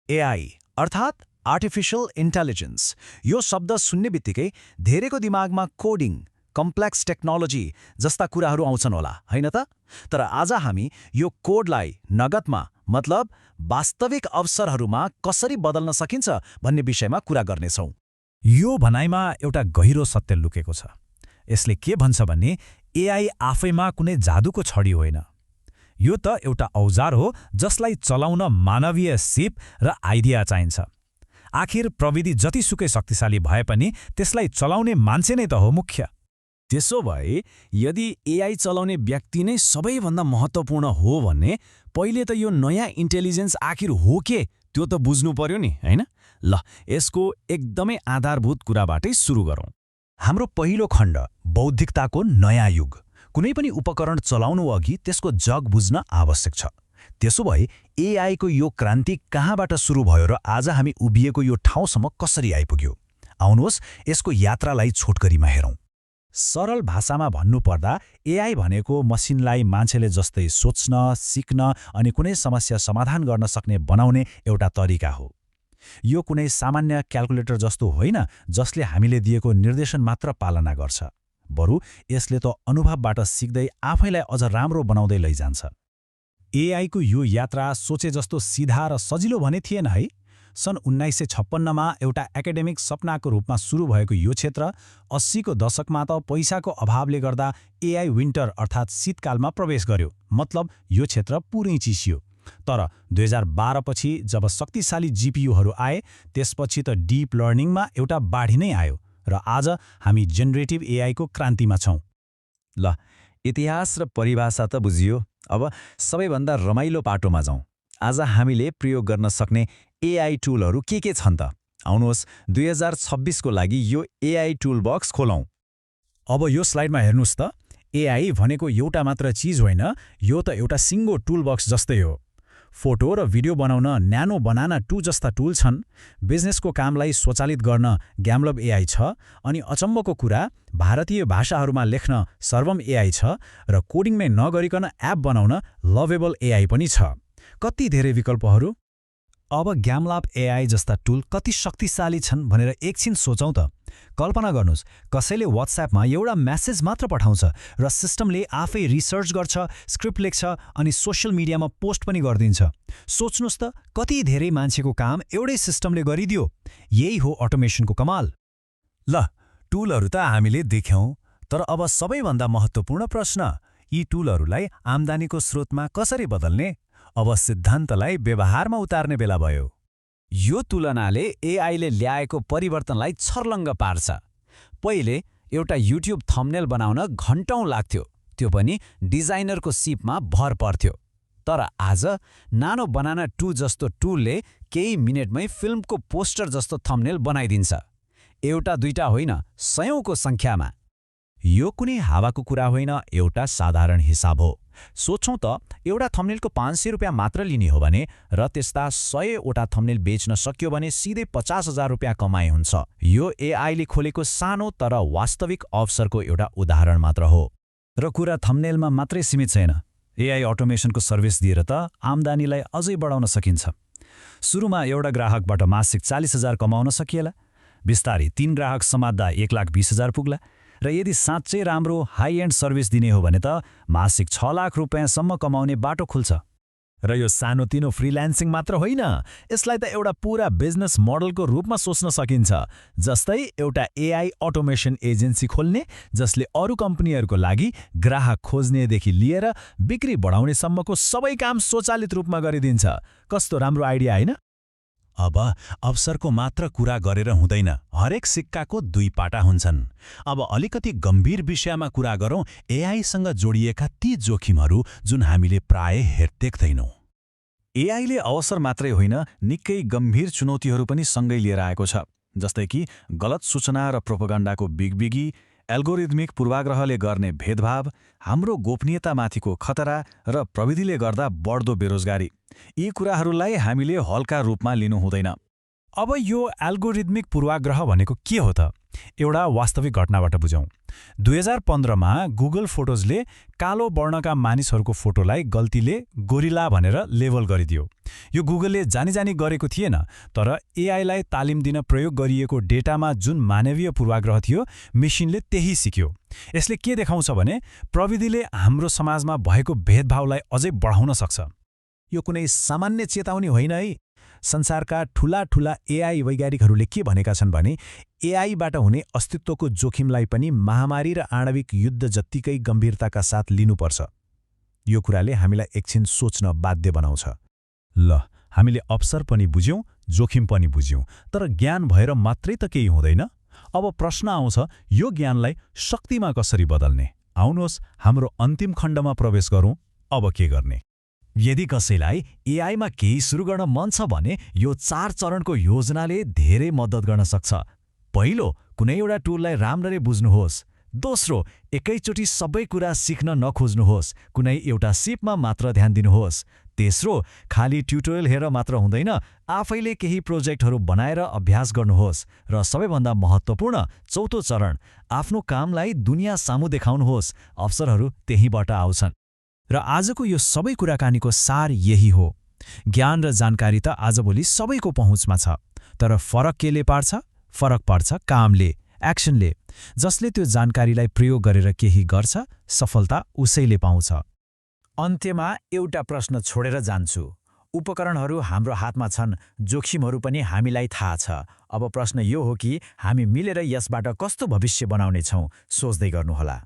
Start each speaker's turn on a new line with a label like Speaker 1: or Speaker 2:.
Speaker 1: AI अर्थात् artificial intelligence यो शब्द सुन्ने बित्तिकै धेरैको दिमागमा कोडिङ, कम्प्लेक्स टेक्नोलोजी जस्ता कुराहरू आउँछन् होला, हैन त? तर आज हामी यो कोडलाई नगदमा मतलब वास्तविक अवसरहरूमा कसरी बदल्न सकिन्छ भन्ने विषयमा कुरा गर्नेछौँ।
Speaker 2: यो भनाइमा एउटा गहिरो सत्य लुकेको छ। यसले के भन्छ भने एआई आफैमा कुनै जादुको छडी होइन। यो त एउटा औजार हो जसलाई चलाउन मानवीय सिप र आइडिया चाहिन्छ। आखिर प्रविधि जतिसुकै शक्तिशाली भए पनि त्यसलाई चलाउने मान्छे नै त हो मुख्य।
Speaker 3: त्यसो भए यदि एआई चलाउने व्यक्ति नै सबैभन्दा महत्त्वपूर्ण हो भने पहिले त यो नयाँ इन्टेलिजेन्स आखिर हो के त्यो त बुझ्नु पर्यो नि, हैन? ल, यसको एकदमै आधारभूत कुराबाटै सुरु गरौँ।
Speaker 1: हाम्रो पहिलो खण्ड बौद्धिकताको नयाँ युग। कुनै पनि उपकरण चलाउनु अघि त्यसको जग बुझ्न आवश्यक छ। त्यसो भए एआईको यो क्रान्ति कहाँबाट सुरु भयो र आज हामी उभिएको यो ठाउँसम्म कसरी आइपुग्यो? आउनुहोस् यसको यात्रालाई छोटकरीमा हेरौँ। सरल भाषामा भन्नुपर्दा एआई भनेको मसिनलाई मान्छेले जस्तै सोच्न, सिक्न अनि कुनै समस्या समाधान गर्न सक्ने बनाउने एउटा तरिका हो। यो कुनै सामान्य क्याल्कुलेटर जस्तो होइन जसले हामीले दिएको निर्देशन मात्र पालना गर्छ। बरु यसले त अनुभवबाट सिक्दै आफैलाई अझ राम्रो बनाउँदै लैजान्छ।
Speaker 2: एआईको यो यात्रा सोचे जस्तो सिधा र सजिलो भने थिएन है। सन् 1956मा एउटा एकाडेमिक सपनाको रूपमा सुरु भएको यो क्षेत्र 80को दशकमा त पैसाको अभावले गर्दा एआई विन्टर अर्थात् शीतकालमा प्रवेश गर्यो। मतलब यो क्षेत्र पुरै चिसियो। तर 2012 पछि जब शक्तिशाली जीपीयूहरू आए त्यसपछि त डीप लर्निङमा एउटा बाढी नै आयो र आज हामी जेनरेटिभ एआईको क्रान्तिमा छौँ।
Speaker 3: ल, इतिहास र परिभाषा त बुझियो। अब सबैभन्दा रमाइलो पाटोमा जाउँ। आज हामीले प्रयोग गर्न सक्ने एआई टुलहरू के छन् त? आउनुहोस् 2026को लागि यो एआई टुल बक्स खोलौँ।
Speaker 2: अब यो स्लाइडमा हेर्नुहोस् त। एआई भनेको एउटा मात्र चिज होइन, यो त एउटा सिङ्गो टुल बक्स जस्तै हो। फोटो र भिडियो बनाउन न्यानो बनाना 2 जस्ता टुल छन्। बिजनेसको कामलाई स्वचालित गर्न ग्यामलब एआई छ। अनि अचम्मको कुरा भारतीय भाषाहरूमा लेख्न सर्वम एआई छ र कोडिङमै नगरिकन एप बनाउन लभेबल एआई पनि छ। कति धेरै विकल्पहरू। अब ग्यामलब एआई जस्ता टुल कति शक्तिशाली छन् भनेर एकछिन सोचौँ त। कल्पना गर्नुहोस्, कसैले व्हाट्सएपमा एउटा मेसेज मात्र पठाउँछ र सिस्टमले आफै रिसर्च गर्छ, स्क्रिप्ट लेख्छ अनि सोशल मिडियामा पोस्ट पनि गरिदिन्छ। सोच्नुहोस् त, कति धेरै मान्छेको काम एउटै सिस्टमले गरिदियो। यही हो अटोमेसनको कमाल।
Speaker 4: ल, टुलहरू त हामीले देख्यौँ, तर अब सबैभन्दा महत्त्वपूर्ण प्रश्न, यी टुलहरूलाई आम्दानीको स्रोतमा कसरी बदल्ने? अब सिद्धान्तलाई व्यवहारमा उतार्ने बेला भयो।
Speaker 3: यो तुलनाले एआईले ल्याएको परिवर्तनलाई छर्लङ्ग पार्छ। पहिले एउटा युट्युब थम्बनेल बनाउन घन्टौँ लाग्थ्यो, त्यो पनि डिजाइनरको सिपमा भर पर्थ्यो। तर आज नानो बनाना 2 जस्तो टुलले केही मिनेटमै फिल्मको पोस्टर जस्तो थम्बनेल बनाइदिन्छ। एउटा दुईटा होइन, सयौंको संख्यामा।
Speaker 1: यो कुनै हावाको कुरा होइन, एउटा साधारण हिसाब हो। सोचौँ त, एउटा थम्बनेलको 500 रुपियाँ मात्र लिने हो भने र त्यस्ता 100वटा थम्बनेल बेच्न सक्यो भने सिधै 50,000 रुपियाँ कमाइ हुन्छ। यो एआईले खोलेको सानो तर वास्तविक अवसरको एउटा उदाहरण मात्र हो।
Speaker 2: र कुरा थम्बनेलमा मात्रै सीमित छैन। एआई अटोमेसनको सर्भिस दिएर त आम्दानीलाई अझै बढाउन सकिन्छ। सुरुमा एउटा ग्राहकबाट मासिक 40,000 कमाउन सकिएला। बिस्तारै 3 ग्राहक समात्दा 1,20,000 पुग्ला। र यदि साँच्चै राम्रो हाई एन्ड सर्भिस दिने हो भने त मासिक 6 लाख रुपियाँसम्म कमाउने बाटो खुल्छ।
Speaker 4: र यो सानोतिनो फ्रिल्यान्सिङ मात्र होइन, यसलाई त एउटा पूरा बिजनेस मोडलको रूपमा सोच्न सकिन्छ। जस्तै एउटा एआई अटोमेसन एजेन्सी खोल्ने जसले अरू कम्पनीहरूको लागि ग्राहक खोज्नेदेखि लिएर बिक्री बढाउनेसम्मको सबै काम स्वचालित रूपमा गरिदिन्छ। कस्तो राम्रो आइडिया होइन? अब अवसरको मात्र कुरा गरेर हुँदैन, हरेक सिक्काको 2 पाटा हुन्छन्। अब अलिकति गम्भीर विषयमा कुरा गरौँ, एआईसँग जोडिएका ती जोखिमहरू जुन हामीले प्राय देख्दैनौँ।
Speaker 2: एआईले अवसर मात्रै होइन, निकै गम्भीर चुनौतीहरू पनि सँगै लिएर आएको छ। जस्तै कि गलत सूचना र प्रोपोगन्डाको बिगबिगी, एल्गोरिदमिक पूर्वाग्रहले गर्ने भेदभाव, हाम्रो गोपनीयतामाथिको खतरा र प्रविधिले गर्दा बढ्दो बेरोजगारी। यी कुराहरूलाई हामीले हल्का रूपमा लिनु हुँदैन। अब यो एल्गोरिदमिक पूर्वाग्रह भनेको के हो त? एउटा वास्तविक घटनाबाट बुझौँ। 2015मा गुगल फोटोजले कालो वर्णका मानिसहरूको फोटोलाई गल्तीले गोरिला भनेर लेबल गरिदियो। यो गुगलले जानी गरेको थिएन, तर एआईलाई तालिम दिन प्रयोग गरिएको डेटामा जुन मानवीय पूर्वाग्रह थियो, मेसिनले त्यही सिक्यो। यसले के देखाउँछ भने प्रविधिले हाम्रो समाजमा भएको भेदभावलाई अझै बढाउन सक्छ।
Speaker 4: यो कुनै सामान्य चेतावनी होइन है। संसारका ठूला एआई वैज्ञानिकहरूले के भनेका छन् भने एआईबाट हुने अस्तित्वको जोखिमलाई पनि महामारी र आणविक युद्ध जत्तिकै गम्भीरताका साथ लिनुपर्छ। यो कुराले हामीलाई एकछिन सोच्न बाध्य बनाउँछ।
Speaker 1: ल, हामीले अवसर पनि बुझ्यौं, जोखिम पनि बुझ्यौं, तर ज्ञान भएर मात्रै त केही हुँदैन। अब प्रश्न आउँछ, यो ज्ञानलाई शक्तिमा कसरी बदल्ने? आउनुहोस् हाम्रो अन्तिम खण्डमा प्रवेश गरौँ। अब के गर्ने?
Speaker 4: यदि कसैलाई एआईमा केही सुरु गर्न मन छ भने यो 4 चरणको योजनाले धेरै मद्दत गर्न सक्छ। पहिलो, कुनै एउटा टुललाई राम्ररी बुझ्नुहोस्। दोस्रो, एकैचोटि सबै कुरा सिक्न नखोज्नुहोस्, कुनै एउटा सिपमा मात्र ध्यान दिनुहोस्। तेस्रो, खाली ट्युटोरियल हेरेर मात्र हुँदैन, आफैले केही प्रोजेक्टहरू बनाएर अभ्यास गर्नुहोस्। र सबैभन्दा महत्त्वपूर्ण चौथो चरण, आफ्नो कामलाई दुनिया सामु देखाउनुहोस्। अवसरहरू त्यहीबाट आउँछन्।
Speaker 2: र आजको यो सबै कुराकानीको सार यही हो। ज्ञान र जानकारी त आजभोलि सबैको पहुँचमा छ, तर फरक केले पार्छ? फरक पर्छ कामले, एक्सनले। जसले त्यो जानकारीलाई प्रयोग गरेर केही गर्छ, सफलता उसैले पाउँछ। अन्त्यमा एउटा प्रश्न छोडेर जान्छु। उपकरणहरू हाम्रो हातमा छन्, जोखिमहरू पनि हामीलाई थाहा छ। अब प्रश्न यो हो कि हामी मिलेर यसबाट कस्तो भविष्य बनाउनेछौँ, सोच्दै गर्नुहोला।